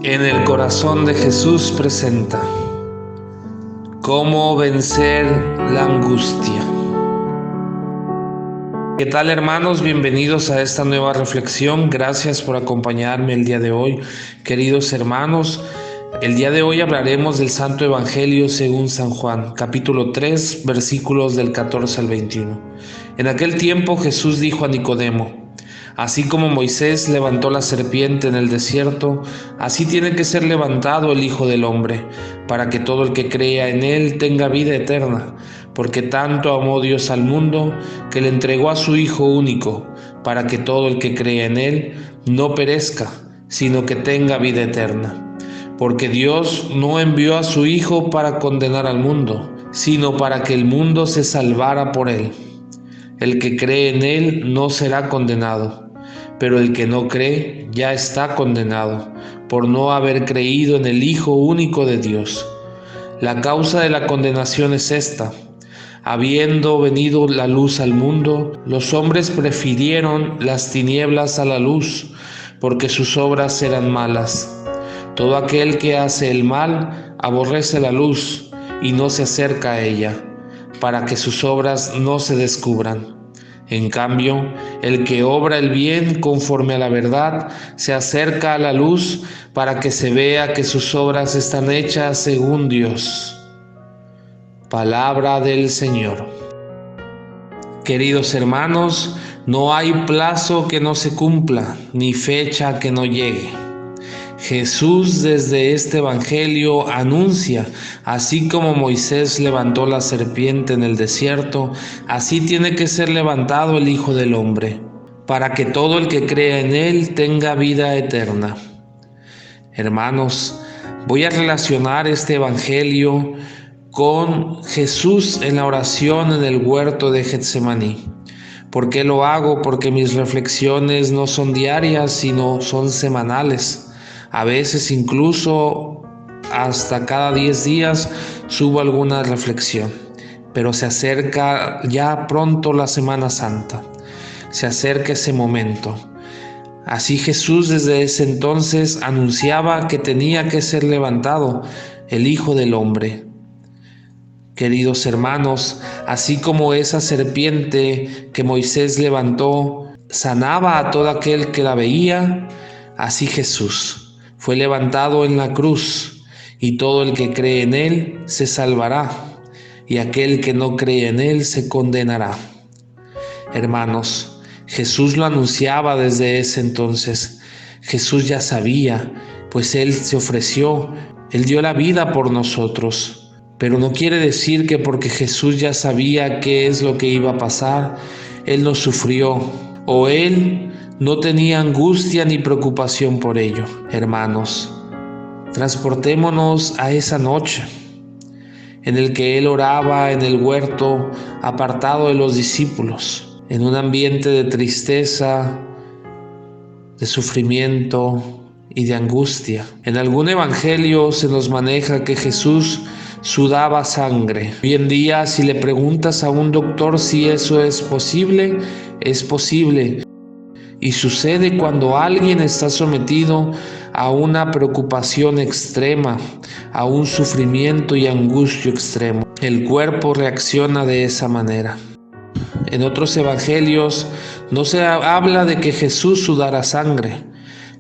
En el corazón de Jesús presenta cómo vencer la angustia. ¿Qué tal, hermanos? Bienvenidos a esta nueva reflexión. Gracias por acompañarme el día de hoy. Queridos hermanos, el día de hoy hablaremos del Santo Evangelio según San Juan, capítulo 3, versículos del 14 al 21. En aquel tiempo Jesús dijo a Nicodemo: así como Moisés levantó la serpiente en el desierto, así tiene que ser levantado el Hijo del Hombre, para que todo el que crea en él tenga vida eterna. Porque tanto amó Dios al mundo, que le entregó a su Hijo único, para que todo el que crea en él no perezca, sino que tenga vida eterna. Porque Dios no envió a su Hijo para condenar al mundo, sino para que el mundo se salvara por él. El que cree en él no será condenado, pero el que no cree ya está condenado, por no haber creído en el Hijo único de Dios. La causa de la condenación es esta: habiendo venido la luz al mundo, los hombres prefirieron las tinieblas a la luz, porque sus obras eran malas. Todo aquel que hace el mal aborrece la luz y no se acerca a ella, para que sus obras no se descubran. En cambio, el que obra el bien conforme a la verdad se acerca a la luz, para que se vea que sus obras están hechas según Dios. Palabra del Señor. Queridos hermanos, no hay plazo que no se cumpla, ni fecha que no llegue. Jesús desde este Evangelio anuncia: así como Moisés levantó la serpiente en el desierto, así tiene que ser levantado el Hijo del Hombre, para que todo el que crea en él tenga vida eterna. Hermanos, voy a relacionar este Evangelio con Jesús en la oración en el huerto de Getsemaní. ¿Por qué lo hago? Porque mis reflexiones no son diarias, sino son semanales. A veces incluso hasta cada 10 días subo alguna reflexión. Pero se acerca ya pronto la Semana Santa. Se acerca ese momento. Así Jesús desde ese entonces anunciaba que tenía que ser levantado el Hijo del Hombre. Queridos hermanos, así como esa serpiente que Moisés levantó sanaba a todo aquel que la veía, así Jesús fue levantado en la cruz, y todo el que cree en él se salvará, y aquel que no cree en él se condenará. Hermanos, Jesús lo anunciaba desde ese entonces. Jesús ya sabía, pues él se ofreció, él dio la vida por nosotros. Pero no quiere decir que porque Jesús ya sabía qué es lo que iba a pasar, él no sufrió, o él no tenía angustia ni preocupación por ello. Hermanos, transportémonos a esa noche en el que él oraba en el huerto, apartado de los discípulos, en un ambiente de tristeza, de sufrimiento y de angustia. En algún evangelio se nos maneja que Jesús sudaba sangre. Hoy en día, si le preguntas a un doctor si eso es posible, es posible. Y sucede cuando alguien está sometido a una preocupación extrema, a un sufrimiento y angustia extremo. El cuerpo reacciona de esa manera. En otros evangelios no se habla de que Jesús sudara sangre,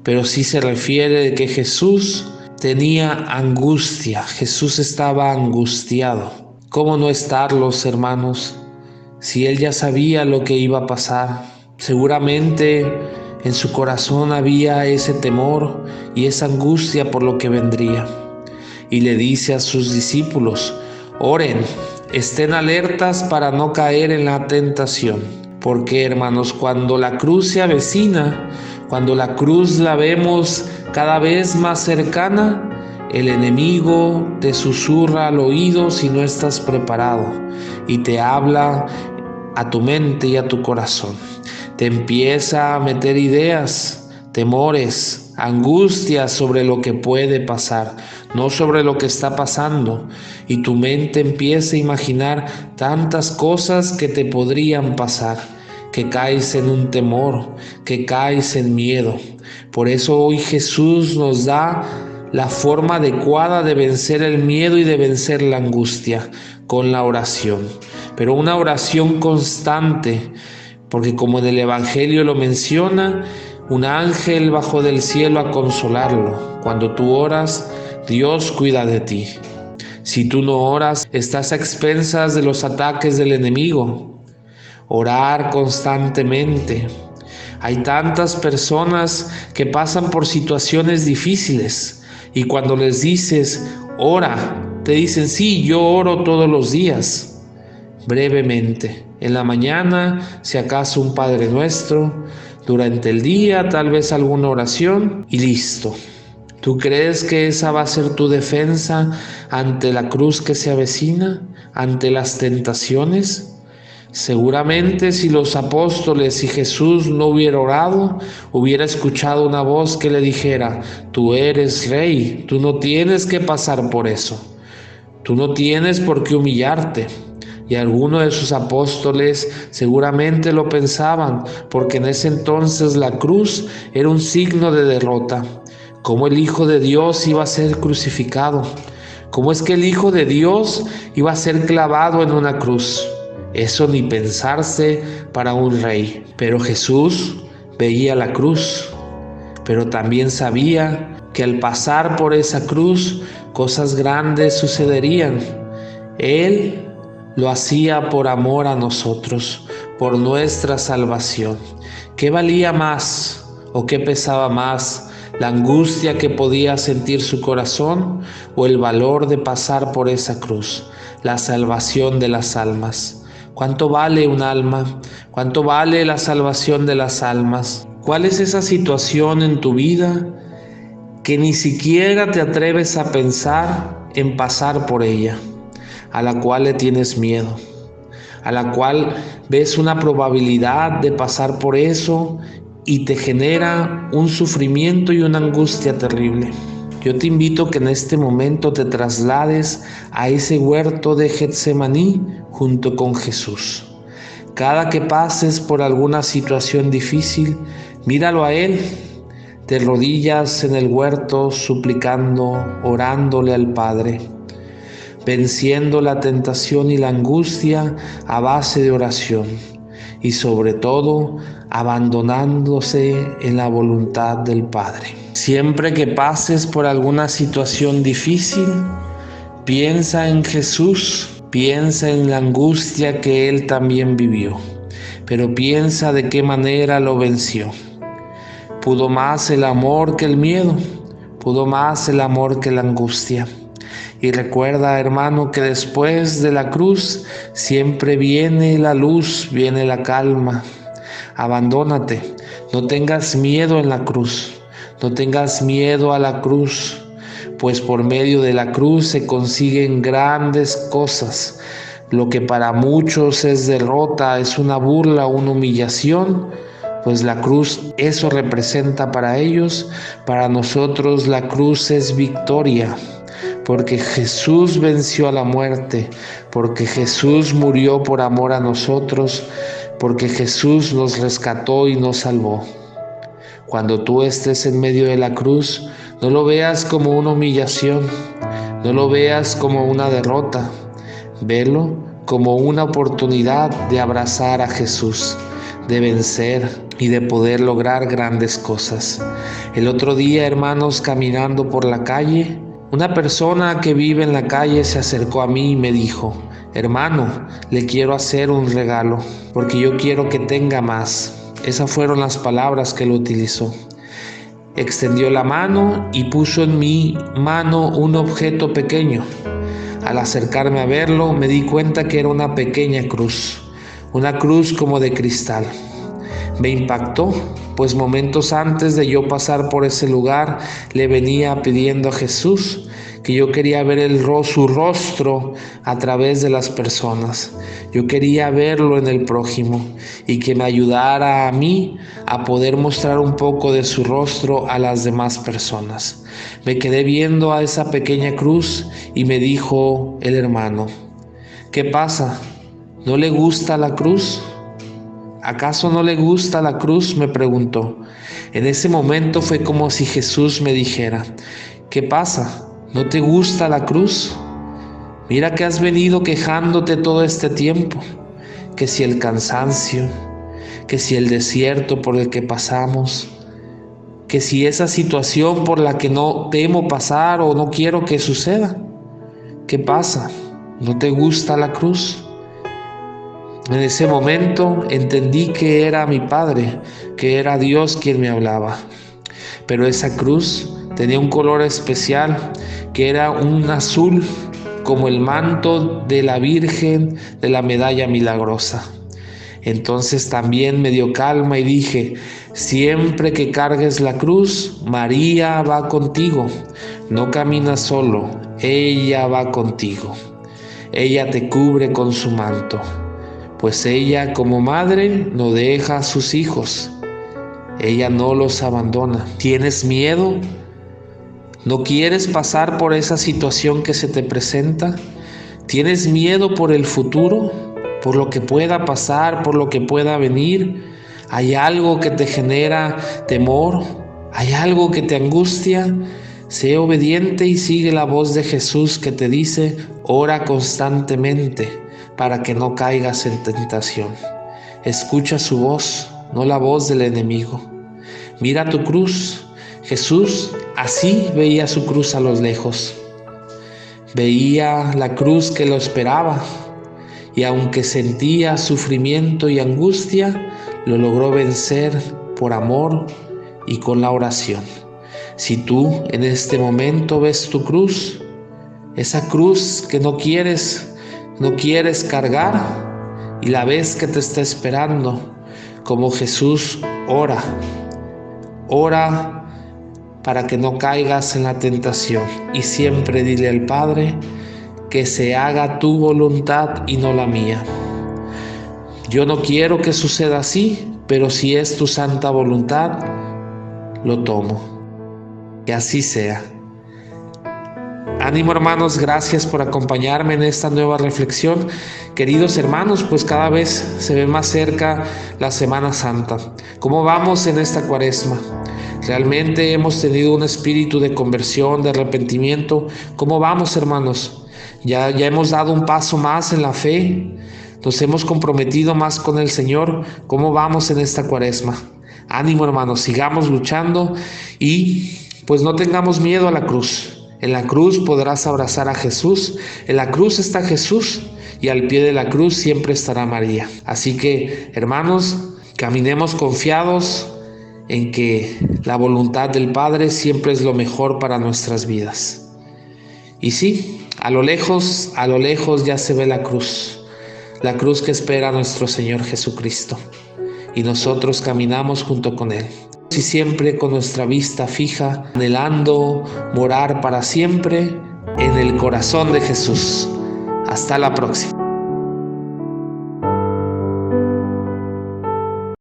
pero sí se refiere de que Jesús tenía angustia. Jesús estaba angustiado. ¿Cómo no estarlos, hermanos? Si él ya sabía lo que iba a pasar, seguramente en su corazón había ese temor y esa angustia por lo que vendría. Y le dice a sus discípulos: oren, estén alertas para no caer en la tentación. Porque, hermanos, cuando la cruz se avecina, cuando la cruz la vemos cada vez más cercana, el enemigo te susurra al oído si no estás preparado y te habla a tu mente y a tu corazón. Te empieza a meter ideas, temores, angustias sobre lo que puede pasar, no sobre lo que está pasando, y tu mente empieza a imaginar tantas cosas que te podrían pasar, que caes en un temor, que caes en miedo. Por eso hoy Jesús nos da la forma adecuada de vencer el miedo y de vencer la angustia con la oración, pero una oración constante, porque como en el Evangelio lo menciona, un ángel bajó del cielo a consolarlo. Cuando tú oras, Dios cuida de ti. Si tú no oras, estás a expensas de los ataques del enemigo. Orar constantemente. Hay tantas personas que pasan por situaciones difíciles y cuando les dices, ora, te dicen, sí, yo oro todos los días. Brevemente, en la mañana, si acaso un Padre Nuestro, durante el día tal vez alguna oración y listo. ¿Tú crees que esa va a ser tu defensa ante la cruz que se avecina, ante las tentaciones? Seguramente si los apóstoles y Jesús no hubiera orado, hubiera escuchado una voz que le dijera, tú eres rey, tú no tienes que pasar por eso, tú no tienes por qué humillarte. Y algunos de sus apóstoles seguramente lo pensaban, porque en ese entonces la cruz era un signo de derrota. ¿Cómo el Hijo de Dios iba a ser crucificado? ¿Cómo es que el Hijo de Dios iba a ser clavado en una cruz? Eso ni pensarse para un rey. Pero Jesús veía la cruz, pero también sabía que al pasar por esa cruz, cosas grandes sucederían. Él lo hacía por amor a nosotros, por nuestra salvación. ¿Qué valía más o qué pesaba más? ¿La angustia que podía sentir su corazón o el valor de pasar por esa cruz? La salvación de las almas. ¿Cuánto vale un alma? ¿Cuánto vale la salvación de las almas? ¿Cuál es esa situación en tu vida que ni siquiera te atreves a pensar en pasar por ella, a la cual le tienes miedo, a la cual ves una probabilidad de pasar por eso y te genera un sufrimiento y una angustia terrible? Yo te invito que en este momento te traslades a ese huerto de Getsemaní junto con Jesús. Cada que pases por alguna situación difícil, míralo a Él. Te rodillas en el huerto suplicando, orándole al Padre, venciendo la tentación y la angustia a base de oración y sobre todo abandonándose en la voluntad del Padre. Siempre que pases por alguna situación difícil, piensa en Jesús, piensa en la angustia que Él también vivió, pero piensa de qué manera lo venció. Pudo más el amor que el miedo, pudo más el amor que la angustia. Y recuerda, hermano, que después de la cruz siempre viene la luz, viene la calma. Abandónate, no tengas miedo en la cruz, no tengas miedo a la cruz, pues por medio de la cruz se consiguen grandes cosas. Lo que para muchos es derrota, es una burla, una humillación, pues la cruz eso representa para ellos. Para nosotros la cruz es victoria, porque Jesús venció a la muerte, porque Jesús murió por amor a nosotros, porque Jesús nos rescató y nos salvó. Cuando tú estés en medio de la cruz, no lo veas como una humillación, no lo veas como una derrota, velo como una oportunidad de abrazar a Jesús, de vencer y de poder lograr grandes cosas. El otro día, hermanos, caminando por la calle, una persona que vive en la calle se acercó a mí y me dijo, hermano, le quiero hacer un regalo, porque yo quiero que tenga más. Esas fueron las palabras que él utilizó. Extendió la mano y puso en mi mano un objeto pequeño. Al acercarme a verlo, me di cuenta que era una pequeña cruz, una cruz como de cristal. Me impactó, pues momentos antes de yo pasar por ese lugar, le venía pidiendo a Jesús que yo quería ver su rostro a través de las personas. Yo quería verlo en el prójimo y que me ayudara a mí a poder mostrar un poco de su rostro a las demás personas. Me quedé viendo a esa pequeña cruz y me dijo el hermano, ¿qué pasa? ¿No le gusta la cruz? ¿Acaso no le gusta la cruz?, me preguntó. En ese momento fue como si Jesús me dijera, ¿Qué pasa? ¿No te gusta la cruz? Mira que has venido quejándote todo este tiempo, que si el cansancio, que si el desierto por el que pasamos, que si esa situación por la que no temo pasar o no quiero que suceda. ¿Qué pasa? ¿No te gusta la cruz? En ese momento entendí que era mi Padre, que era Dios quien me hablaba. Pero esa cruz tenía un color especial, que era un azul como el manto de la Virgen de la medalla milagrosa. Entonces también me dio calma y dije: siempre que cargues la cruz, María va contigo. No caminas solo, ella va contigo. Ella te cubre con su manto, pues ella como madre no deja a sus hijos. Ella no los abandona. ¿Tienes miedo? ¿No quieres pasar por esa situación que se te presenta? ¿Tienes miedo por el futuro? ¿Por lo que pueda pasar? ¿Por lo que pueda venir? ¿Hay algo que te genera temor? ¿Hay algo que te angustia? Sé obediente y sigue la voz de Jesús que te dice: ora constantemente para que no caigas en tentación. Escucha su voz, no la voz del enemigo. Mira tu cruz. Jesús así veía su cruz a lo lejos. Veía la cruz que lo esperaba, y aunque sentía sufrimiento y angustia, lo logró vencer por amor y con la oración. Si tú en este momento ves tu cruz, esa cruz que no quieres cargar, y la ves que te está esperando, como Jesús, ora para que no caigas en la tentación, y siempre dile al Padre: que se haga tu voluntad y no la mía. Yo no quiero que suceda así, pero si es tu santa voluntad, lo tomo. Que así sea. Ánimo, hermanos, gracias por acompañarme en esta nueva reflexión. Queridos hermanos, pues cada vez se ve más cerca la Semana Santa. ¿Cómo vamos en esta Cuaresma? ¿Realmente hemos tenido un espíritu de conversión, de arrepentimiento? ¿Cómo vamos, hermanos? ¿Ya hemos dado un paso más en la fe? ¿Nos hemos comprometido más con el Señor? ¿Cómo vamos en esta Cuaresma? Ánimo, hermanos, sigamos luchando y pues no tengamos miedo a la cruz. En la cruz podrás abrazar a Jesús. En la cruz está Jesús y al pie de la cruz siempre estará María. Así que, hermanos, caminemos confiados en que la voluntad del Padre siempre es lo mejor para nuestras vidas. Y sí, a lo lejos ya se ve la cruz que espera a nuestro Señor Jesucristo, y nosotros caminamos junto con Él. Y siempre con nuestra vista fija, anhelando morar para siempre en el corazón de Jesús. Hasta la próxima.